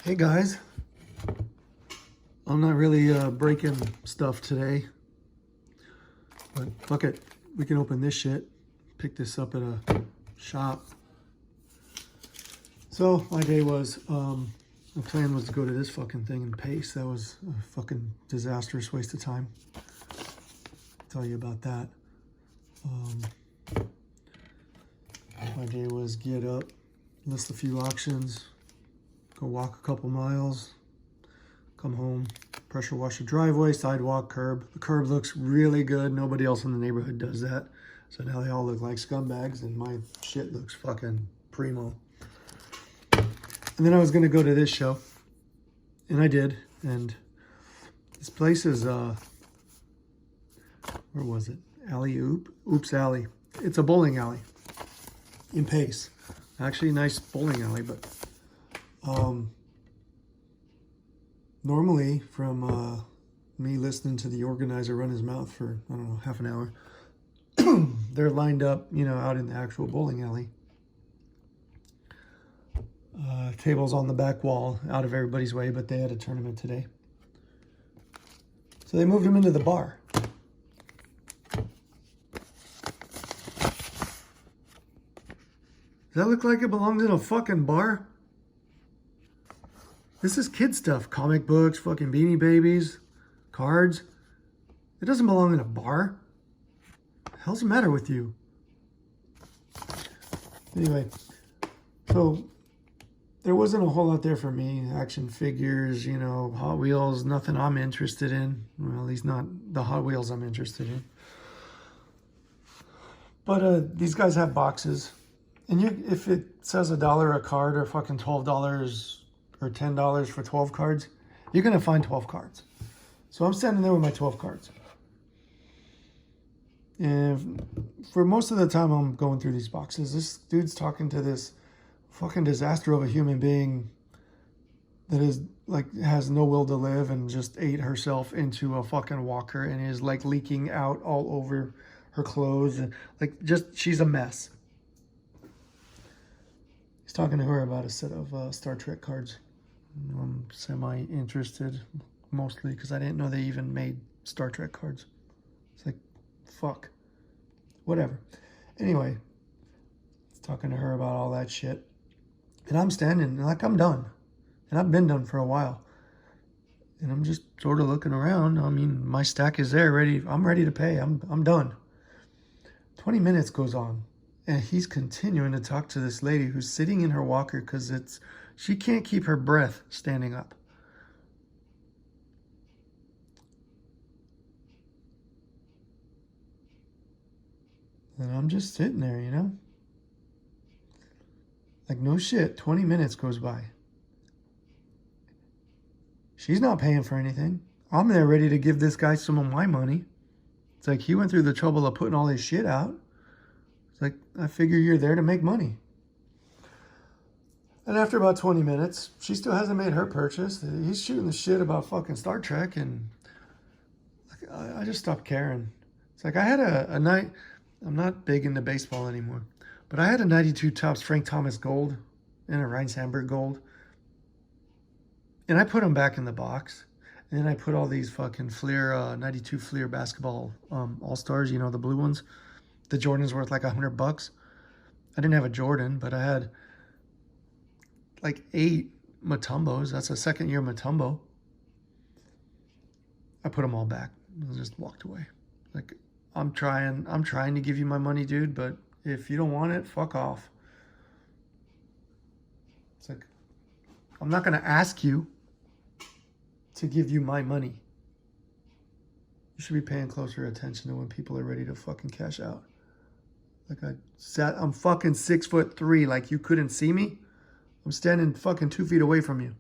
Hey guys, I'm not really breaking stuff today, but fuck it, we can open this shit. Pick this up at a shop. So my day was, the plan was to go to this fucking thing and pace. That was a fucking disastrous waste of time. I'll tell you about that. My day was get up, list a few auctions, go walk a couple miles, come home, pressure wash the driveway, sidewalk, curb. The curb looks really good. Nobody else in the neighborhood does that. So now they all look like scumbags and my shit looks fucking primo. And then I was gonna go to this show, and I did. And this place is, where was it? Oops Alley. It's a bowling alley in Pace. Actually, a nice bowling alley, but normally from me listening to the organizer run his mouth for, I don't know, half an hour, they're lined up, you know, out in the actual bowling alley. Tables on the back wall, out of everybody's way, but they had a tournament today. So they moved him into the bar. Does that look like it belongs in a fucking bar? This is kid stuff. Comic books, fucking Beanie Babies, cards. It doesn't belong in a bar. What the hell's the matter with you? Anyway, so there wasn't a whole lot there for me. Action figures, you know, Hot Wheels, nothing I'm interested in. Well, at least not the Hot Wheels I'm interested in. But these guys have boxes. And if it says $1 a card or fucking $12 or $10 for 12 cards, you're going to find 12 cards. So I'm standing there with my 12 cards. And for most of the time I'm going through these boxes, this dude's talking to this fucking disaster of a human being that is like has no will to live and just ate herself into a fucking walker and is like leaking out all over her clothes and like just she's a mess. He's talking to her about a set of Star Trek cards. I'm semi-interested, mostly because I didn't know they even made Star Trek cards. It's like, fuck. Whatever. Anyway, he's talking to her about all that shit. And I'm standing, like I'm done. And I've been done for a while. And I'm just sort of looking around. I mean, my stack is there, ready. I'm ready to pay. I'm done. 20 minutes goes on. And he's continuing to talk to this lady who's sitting in her walker because she can't keep her breath standing up. And I'm just sitting there, you know? Like, no shit, 20 minutes goes by. She's not paying for anything. I'm there ready to give this guy some of my money. It's like he went through the trouble of putting all his shit out. It's like, I figure you're there to make money. And after about 20 minutes, she still hasn't made her purchase. He's shooting the shit about fucking Star Trek, and I just stopped caring. It's like I had a night, I'm not big into baseball anymore, but I had a 92 Topps Frank Thomas Gold and a Ryan Sandberg Gold. And I put them back in the box. And then I put all these fucking Fleer, 92 Fleer basketball All-Stars, you know, the blue ones. The Jordan's worth like $100. I didn't have a Jordan, but I had like 8 Mutombos. That's a second year Mutombo. I put them all back and just walked away. Like, I'm trying to give you my money, dude, but if you don't want it, fuck off. It's like, I'm not going to ask you to give you my money. You should be paying closer attention to when people are ready to fucking cash out. Like I'm fucking 6'3", like you couldn't see me. I'm standing fucking 2 feet away from you.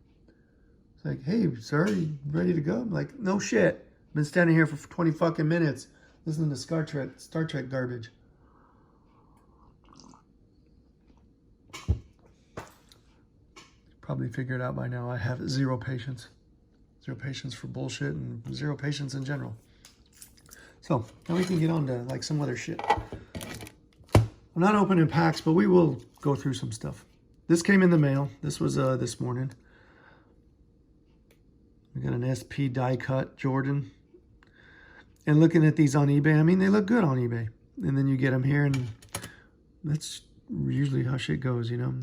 It's like, hey, sir, you ready to go? I'm like, no shit. I've been standing here for 20 fucking minutes listening to Star Trek garbage. Probably figured out by now I have zero patience. Zero patience for bullshit and zero patience in general. So now we can get on to like some other shit. I'm not opening packs, but we will go through some stuff. This came in the mail. This was this morning. We got an SP die cut Jordan. And looking at these on eBay, I mean, they look good on eBay. And then you get them here, and that's usually how shit goes, you know.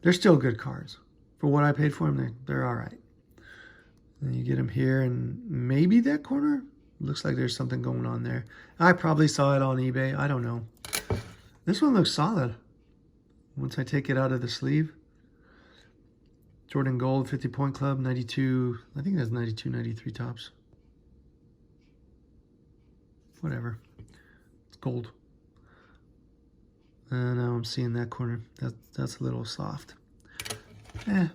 They're still good cards. For what I paid for them, they're all right. And you get them here, and maybe that corner looks like there's something going on there. I probably saw it on eBay. I don't know. This one looks solid. Once I take it out of the sleeve. Jordan Gold, 50 Point Club, 92. I think that's 92, 93 tops. Whatever. It's gold. And now I'm seeing that corner. That's a little soft. I'm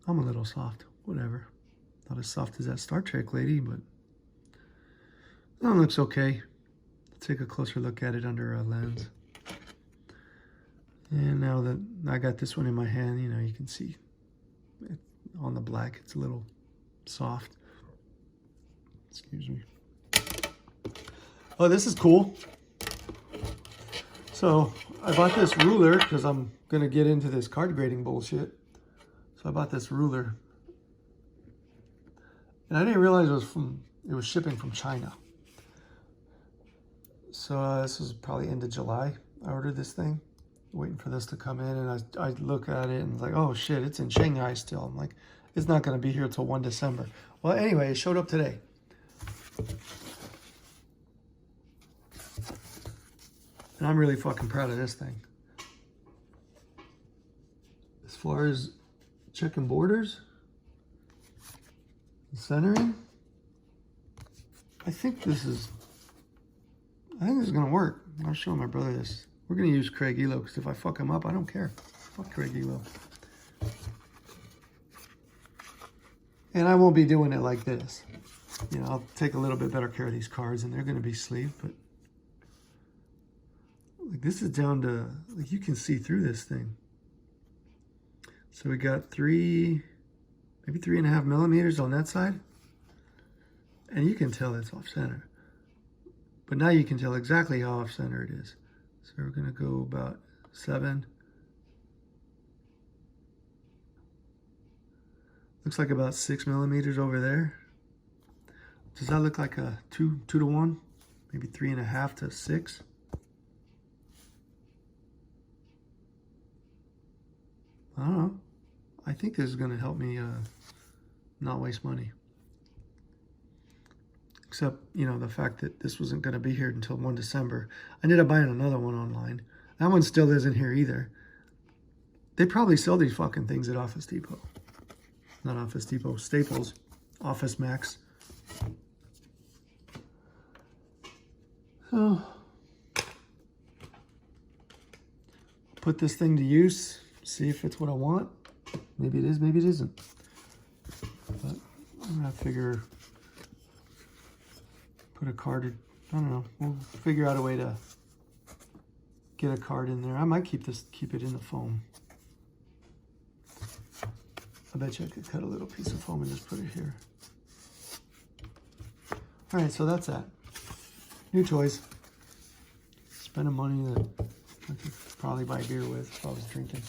a little soft. Whatever. Not as soft as that Star Trek lady, but that one looks okay. Let's take a closer look at it under a lens. And now that I got this one in my hand, you know, you can see it on the black, it's a little soft. Excuse me. Oh, this is cool. So I bought this ruler because I'm going to get into this card grading bullshit. So I bought this ruler. And I didn't realize it was shipping from China. So this was probably end of July. I ordered this thing, waiting for this to come in, and I look at it and it's like, oh shit, it's in Shanghai still. I'm like, it's not going to be here till 1 December. Well, anyway, it showed up today. And I'm really fucking proud of this thing. As far as checking borders, centering, I think this is gonna work. I'll show my brother this. We're gonna use Craig Elo, because if I fuck him up, I don't care. Fuck Craig Elo. And I won't be doing it like this. You know, I'll take a little bit better care of these cards, and they're gonna be sleeved, but like this is down to, like, you can see through this thing. So we got maybe 3.5 millimeters on that side. And you can tell it's off center. But now you can tell exactly how off center it is. So we're gonna go about 7. Looks like about 6 millimeters over there. Does that look like a 2 to 1? Maybe 3.5 to 6? I don't know. I think this is going to help me not waste money. Except, you know, the fact that this wasn't going to be here until 1 December. I ended up buying another one online. That one still isn't here either. They probably sell these fucking things at Office Depot. Not Office Depot, Staples, Office Max. So, put this thing to use. See if it's what I want. Maybe it is, maybe it isn't. But I'm gonna figure, put a card, I don't know, we'll figure out a way to get a card in there. I might keep it in the foam. I bet you I could cut a little piece of foam and just put it here. All right, so that's that. New toys. Spending money that I could probably buy beer with if I was drinking.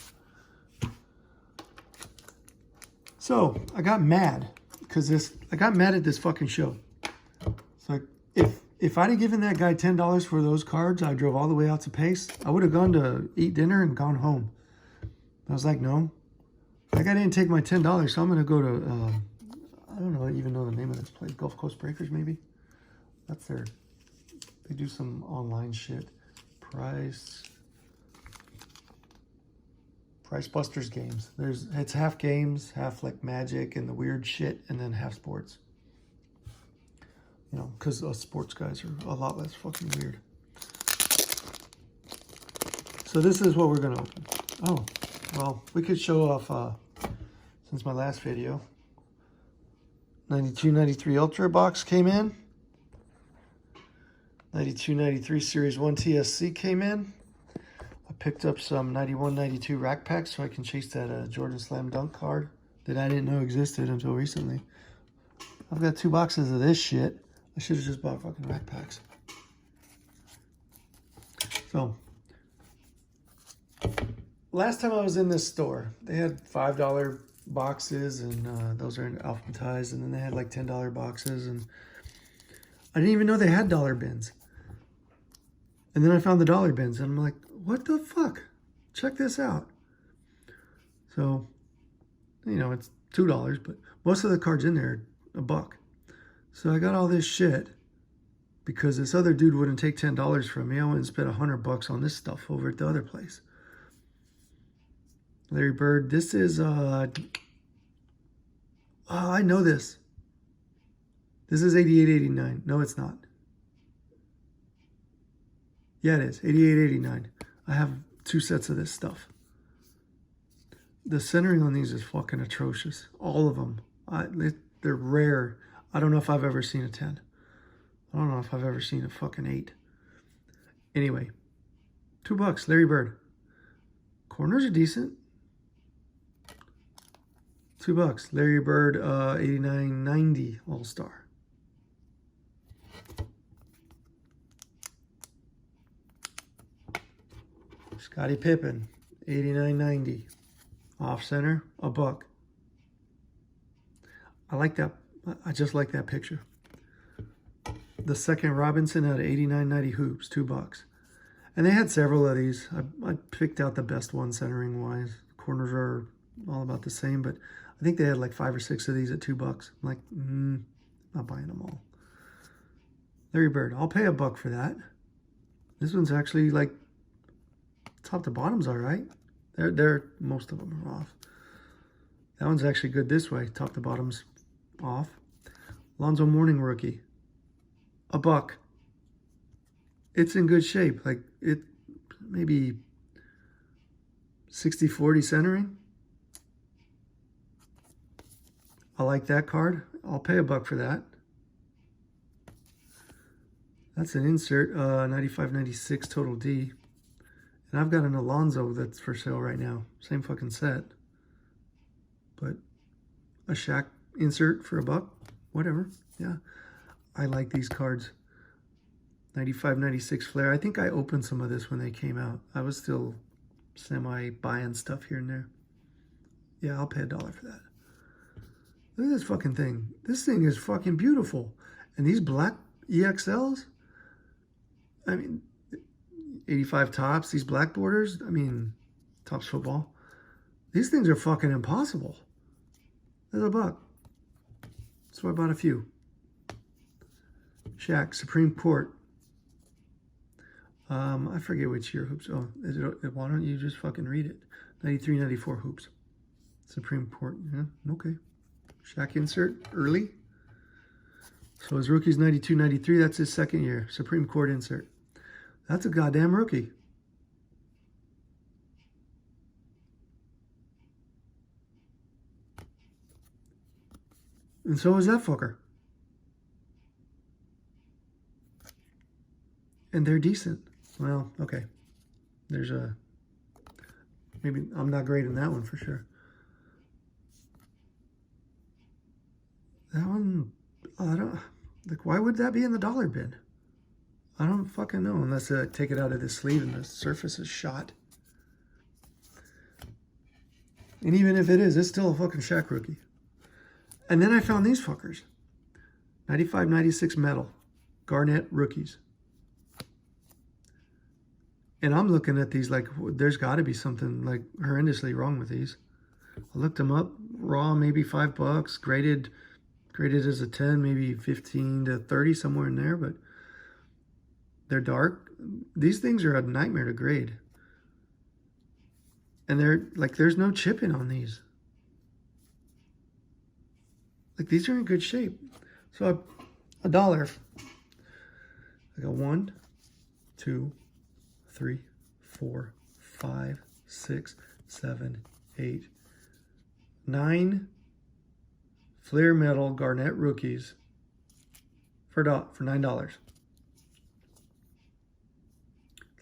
So I got mad because I got mad at this fucking show. It's like, if I'd have given that guy $10 for those cards, I drove all the way out to Pace. I would have gone to eat dinner and gone home. I was like, no, that guy didn't take my $10, so I'm gonna go to I don't know, even know the name of this place, Gulf Coast Breakers maybe. That's they do some online shit. Price Busters games. It's half games, half like Magic and the weird shit, and then half sports. You know, because us sports guys are a lot less fucking weird. So this is what we're gonna open. Oh, well, we could show off since my last video. 92-93 Ultra box came in. 92-93 Series 1 TSC came in. I picked up some 91-92 rack packs so I can chase that Jordan Slam Dunk card that I didn't know existed until recently. I've got 2 boxes of this shit. I should have just bought fucking rack packs. So, last time I was in this store, they had $5 boxes, and those are alphabetized, and then they had like $10 boxes, and I didn't even know they had dollar bins. And then I found the dollar bins, and I'm like, what the fuck? Check this out. So, you know, it's $2, but most of the cards in there are $1. So I got all this shit because this other dude wouldn't take $10 from me. I went and spent $100 on this stuff over at the other place. Larry Bird, this is, oh, I know this. This is 88.89. No, it's not. Yeah, it is. 88.89. I have 2 sets of this stuff. The centering on these is fucking atrocious. All of them. They're rare. I don't know if I've ever seen a 10. I don't know if I've ever seen a fucking 8. Anyway, $2. Larry Bird. Corners are decent. $2. Larry Bird, 89.90 All-Star. Scottie Pippen, 89.90. Off center, $1. I like that. I just like that picture. The second Robinson had 89.90 hoops, $2. And they had several of these. I picked out the best one centering wise. Corners are all about the same, but I think they had like 5 or 6 of these at $2. I'm like, not buying them all. Larry Bird, I'll pay $1 for that. This one's actually like top to bottom's all right. They're most of them are off. That one's actually good this way. Top to bottom's off. Lonzo Mourning rookie, $1. It's in good shape. Like it maybe 60-40 centering. I like that card. I'll pay $1 for that. That's an insert, 95-96 total D. And I've got an Alonzo that's for sale right now. Same fucking set. But a Shaq insert for $1. Whatever. Yeah. I like these cards. 95-96 Flair. I think I opened some of this when they came out. I was still semi-buying stuff here and there. Yeah, I'll pay $1 for that. Look at this fucking thing. This thing is fucking beautiful. And these black EXLs, I mean, 85 tops, these black borders, I mean, Tops Football. These things are fucking impossible. There's $1. So I bought a few. Shaq, Supreme Court. I forget which year hoops. Oh, why don't you just fucking read it? 93-94 hoops. Supreme Court. Yeah, okay. Shaq insert early. So his rookie's 92-93. That's his second year. Supreme Court insert. That's a goddamn rookie. And so is that fucker. And they're decent. Well, okay. There's a... Maybe I'm not great in that one for sure. That one... I don't... Like, why would that be in the dollar bin? I don't fucking know unless I take it out of the sleeve and the surface is shot. And even if it is, it's still a fucking Shaq rookie. And then I found these fuckers. 95-96 metal. Garnett rookies. And I'm looking at these like, there's got to be something like horrendously wrong with these. I looked them up. Raw, maybe $5. Graded as a 10, maybe 15 to 30, somewhere in there. But they're dark. These things are a nightmare to grade. And they're like, there's no chipping on these. Like, these are in good shape. So $1. I got 1, 2, 3, 4, 5, 6, 7, 8, 9 Flair Metal Garnett rookies for $9.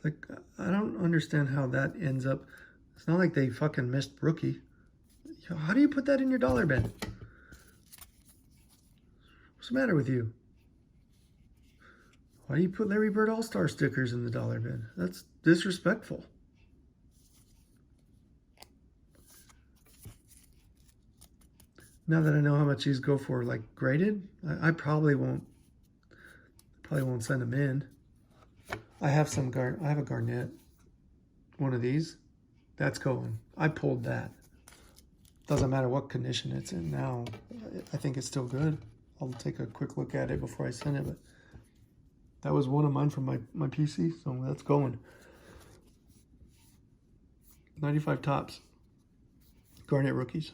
Like, I don't understand how that ends up. It's not like they fucking missed rookie. How do you put that in your dollar bin? What's the matter with you? Why do you put Larry Bird All-Star stickers in the dollar bin? That's disrespectful. Now that I know how much these go for, like graded, I probably won't send them in. I have I have a Garnet, one of these. That's going. I pulled that. Doesn't matter what condition it's in now. I think it's still good. I'll take a quick look at it before I send it, but that was one of mine from my PC, so that's going. 95 tops. Garnet rookies.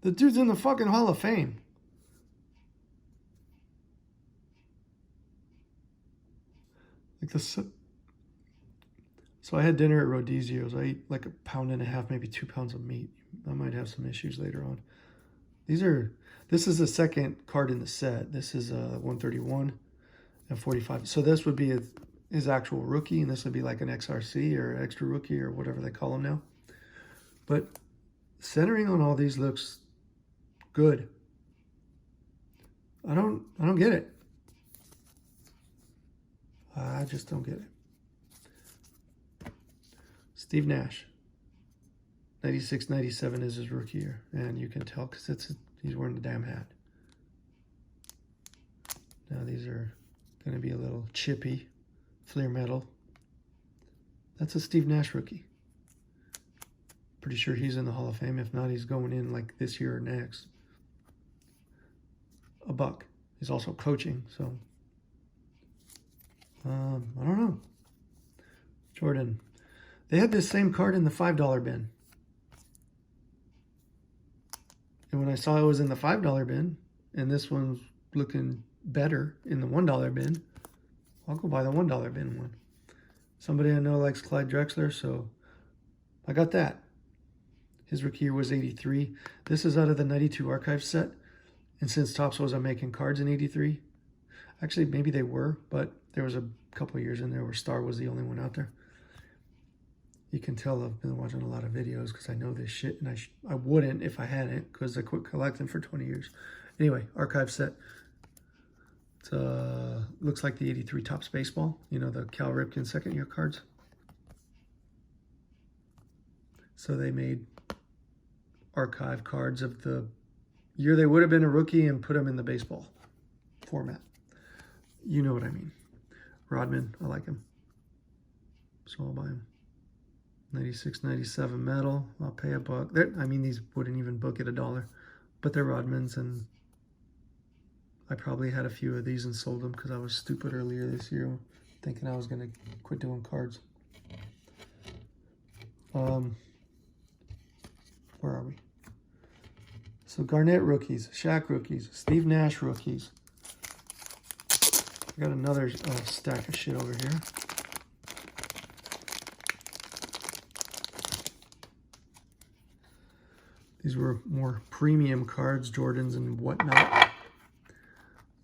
The dude's in the fucking Hall of Fame. Like so I had dinner at Rodizio's. I ate like 1.5 pounds, maybe 2 pounds of meat. I might have some issues later on. This is the second card in the set. This is 131 and 45. So this would be his actual rookie, and this would be like an XRC or extra rookie or whatever they call them now. But centering on all these looks good. I don't get it. I just don't get it. Steve Nash. 96, 97 is his rookie year. And you can tell because he's wearing the damn hat. Now these are going to be a little chippy. Fleer metal. That's a Steve Nash rookie. Pretty sure he's in the Hall of Fame. If not, he's going in like this year or next. A buck. He's also coaching, so I don't know. Jordan. They had this same card in the $5 bin. And when I saw it was in the $5 bin, and this one's looking better in the $1 bin, I'll go buy the $1 bin one. Somebody I know likes Clyde Drexler, so I got that. His rookie year was 83. This is out of the 92 archive set. And since Topps wasn't making cards in 83, actually maybe they were, but there was a couple of years in there where Star was the only one out there. You can tell I've been watching a lot of videos because I know this shit, and I wouldn't if I hadn't, because I quit collecting for 20 years. Anyway, archive set. It looks like the 83 Topps baseball, you know, the Cal Ripken second year cards. So they made archive cards of the year they would have been a rookie and put them in the baseball format. You know what I mean. Rodman, I like him. So I'll buy him. 96, 97 metal. I'll pay $1. I mean, these wouldn't even book at $1, but they're Rodmans, and I probably had a few of these and sold them because I was stupid earlier this year, thinking I was going to quit doing cards. Where are we? So Garnett rookies, Shaq rookies, Steve Nash rookies. I got another stack of shit over here. These were more premium cards, Jordans and whatnot.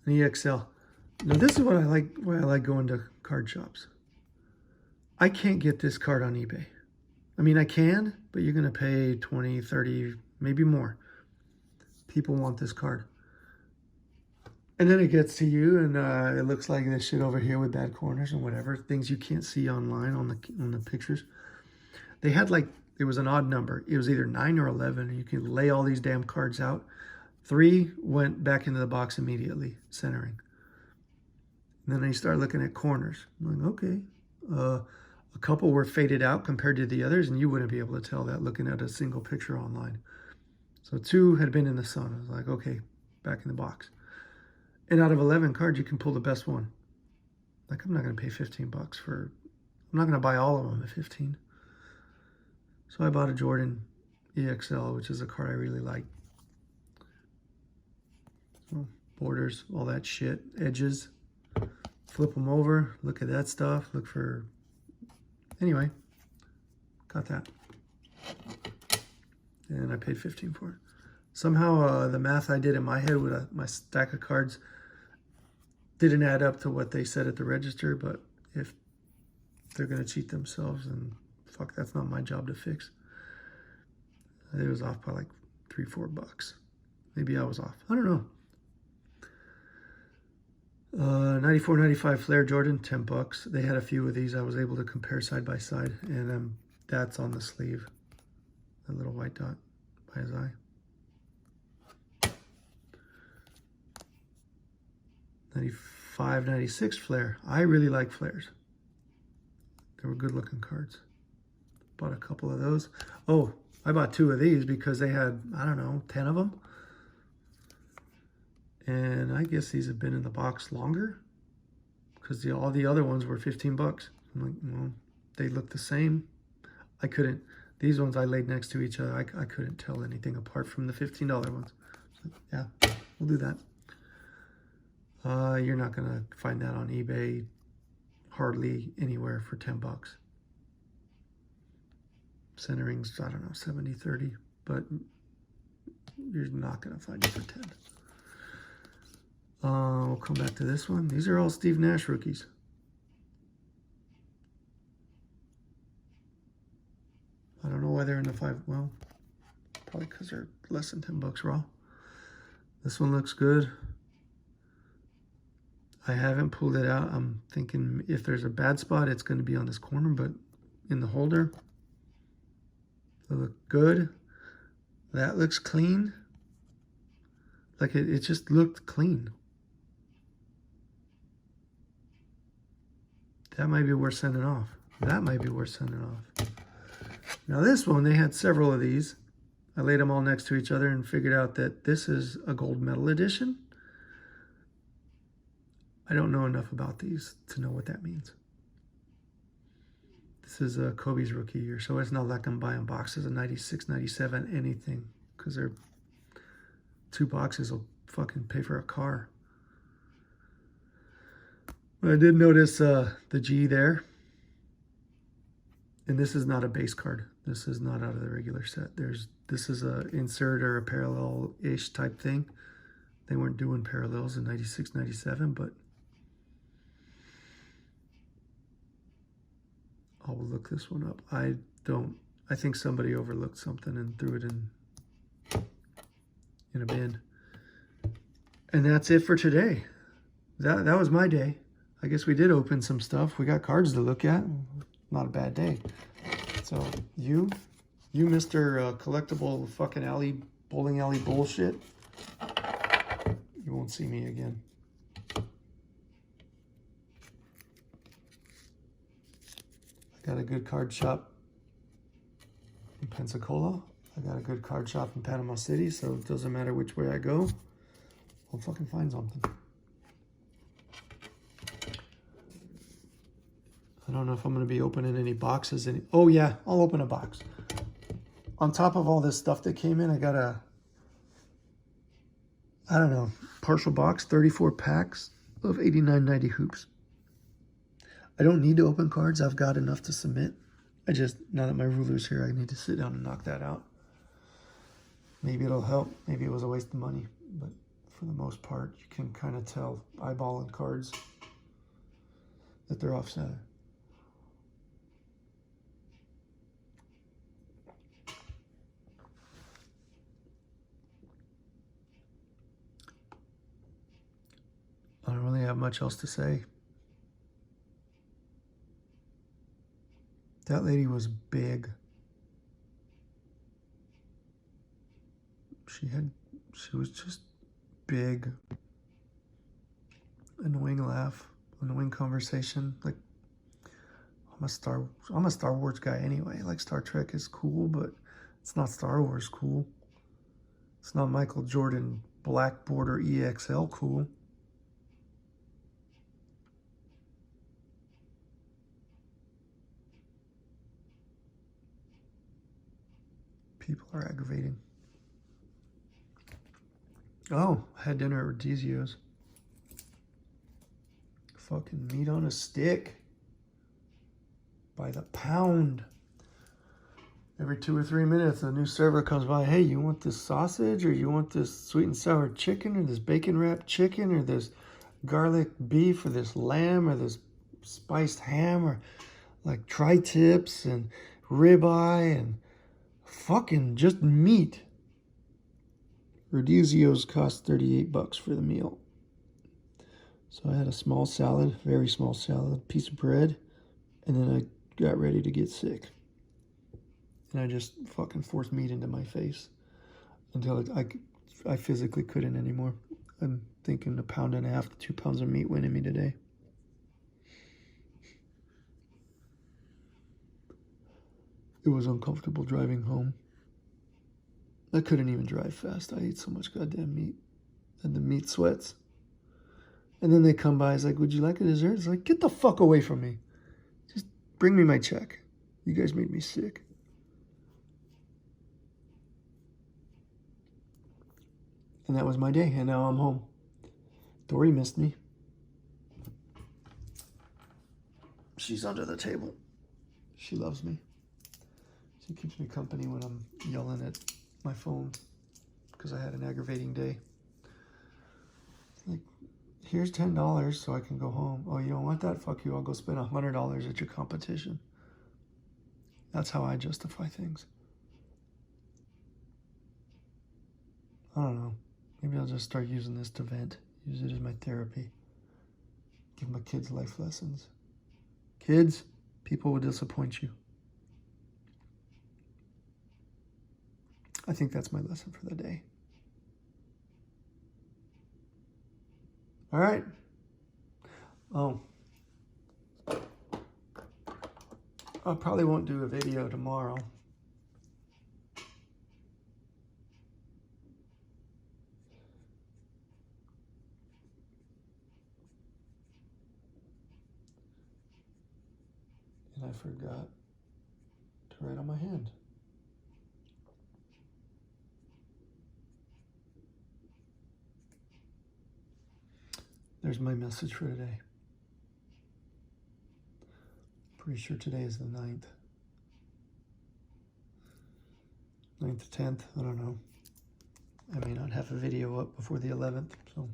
An EXL. Now this is what I like. Why I like going to card shops. I can't get this card on eBay. I mean, I can, but you're gonna pay 20, 30, maybe more. People want this card. And then it gets to you, and it looks like this shit over here with bad corners and whatever. Things you can't see online on the pictures. They had like, it was an odd number. It was either 9 or 11, and you could lay all these damn cards out. 3 went back into the box immediately, centering. And then you start looking at corners. I'm like, okay. A couple were faded out compared to the others, and you wouldn't be able to tell that looking at a single picture online. So 2 had been in the sun. I was like, okay, back in the box. And out of 11 cards, you can pull the best one. Like, I'm not going to pay $15 for, I'm not going to buy all of them at 15. So I bought a Jordan EXL, which is a card I really like. So borders, all that shit, edges, flip them over, look at that stuff, look for, anyway, got that. And I paid 15 for it. Somehow the math I did in my head with my stack of cards didn't add up to what they said at the register, but if they're going to cheat themselves, then fuck, that's not my job to fix. It was off by like $3, $4. Maybe I was off. I don't know. 94, 95 Flair Jordan, $10. They had a few of these I was able to compare side by side, and that's on the sleeve. That little white dot by his eye. 95, 96 flare. I really like flares. They were good looking cards. Bought a couple of those. Oh, I bought 2 of these because they had, I don't know, 10 of them. And I guess these have been in the box longer because all the other ones were 15 bucks. I'm like, well, they look the same. I couldn't, these ones I laid next to each other, I couldn't tell anything apart from the $15 ones. So, yeah, we'll do that. You're not gonna find that on eBay hardly anywhere for 10 bucks. Centering's, I don't know, 70, 30, but you're not gonna find it for 10. We'll come back to this one. These are all Steve Nash rookies. I don't know why they're in the 5, well, probably because they're less than 10 bucks raw. This one looks good. I haven't pulled it out. I'm thinking if there's a bad spot, it's going to be on this corner, but in the holder, they look good. That looks clean. Like it just looked clean. That might be worth sending off. That might be worth sending off. Now this one, they had several of these. I laid them all next to each other and figured out that this is a gold medal edition. I don't know enough about these to know what that means. This is a Kobe's rookie year, so it's not like I'm buying boxes of 96, 97, anything, because they're 2 boxes will fucking pay for a car. But I did notice the G there. And this is not a base card. This is not out of the regular set. This is a insert or a parallel-ish type thing. They weren't doing parallels in 96, 97, but I'll look this one up. I think somebody overlooked something and threw it in a bin. And that's it for today. That was my day. I guess we did open some stuff. We got cards to look at. Not a bad day. So you Mr. Collectible fucking bowling alley bullshit, you won't see me again. I got a good card shop in Pensacola. I got a good card shop in Panama City, so it doesn't matter which way I go, I'll fucking find something. I don't know if I'm going to be opening any boxes. Oh yeah, I'll open a box. On top of all this stuff that came in, I got a, I don't know, partial box, 34 packs of 89.90 hoops. I don't need to open cards. I've got enough to submit. Now that my ruler's here, I need to sit down and knock that out. Maybe it'll help. Maybe it was a waste of money. But for the most part, you can kind of tell eyeballing cards that they're off center. I don't really have much else to say. That lady was big. She was just big. Annoying laugh, annoying conversation. Like, I'm a Star Wars guy anyway. Like, Star Trek is cool, but it's not Star Wars cool. It's not Michael Jordan Black Border EXL cool. People are aggravating. Oh, I had dinner at Rodizio's. Fucking meat on a stick. By the pound. Every 2 or 3 minutes, a new server comes by. Hey, you want this sausage, or you want this sweet and sour chicken, or this bacon wrapped chicken, or this garlic beef, or this lamb, or this spiced ham, or like tri-tips and ribeye and fucking just meat. Rodizio's cost 38 bucks for the meal. So I had a small salad, very small salad, piece of bread, and then I got ready to get sick. And I just fucking forced meat into my face until I physically couldn't anymore. I'm thinking 1.5 pounds to 2 pounds of meat winning me today. It was uncomfortable driving home. I couldn't even drive fast. I ate so much goddamn meat. And the meat sweats. And then they come by. It's like, would you like a dessert? It's like, get the fuck away from me. Just bring me my check. You guys made me sick. And that was my day. And now I'm home. Dory missed me. She's under the table. She loves me. She keeps me company when I'm yelling at my phone because I had an aggravating day. It's like, here's $10 so I can go home. Oh, you don't want that? Fuck you. I'll go spend $100 at your competition. That's how I justify things. I don't know. Maybe I'll just start using this to vent. Use it as my therapy. Give my kids life lessons. Kids, people will disappoint you. I think that's my lesson for the day. All right. Oh. I probably won't do a video tomorrow. And I forgot to write on my hand. There's my message for today. Pretty sure today is the 9th. 9th to 10th, I don't know. I may not have a video up before the 11th, so.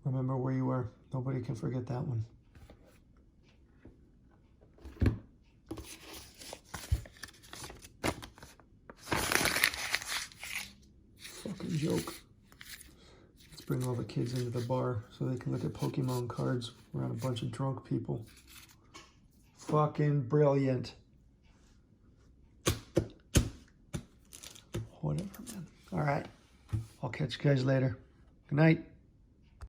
Remember where you were. Nobody can forget that one. Fucking joke. Let's bring all the kids into the bar so they can look at Pokemon cards around a bunch of drunk people. Fucking brilliant. Whatever, man. All right. I'll catch you guys later. Good night.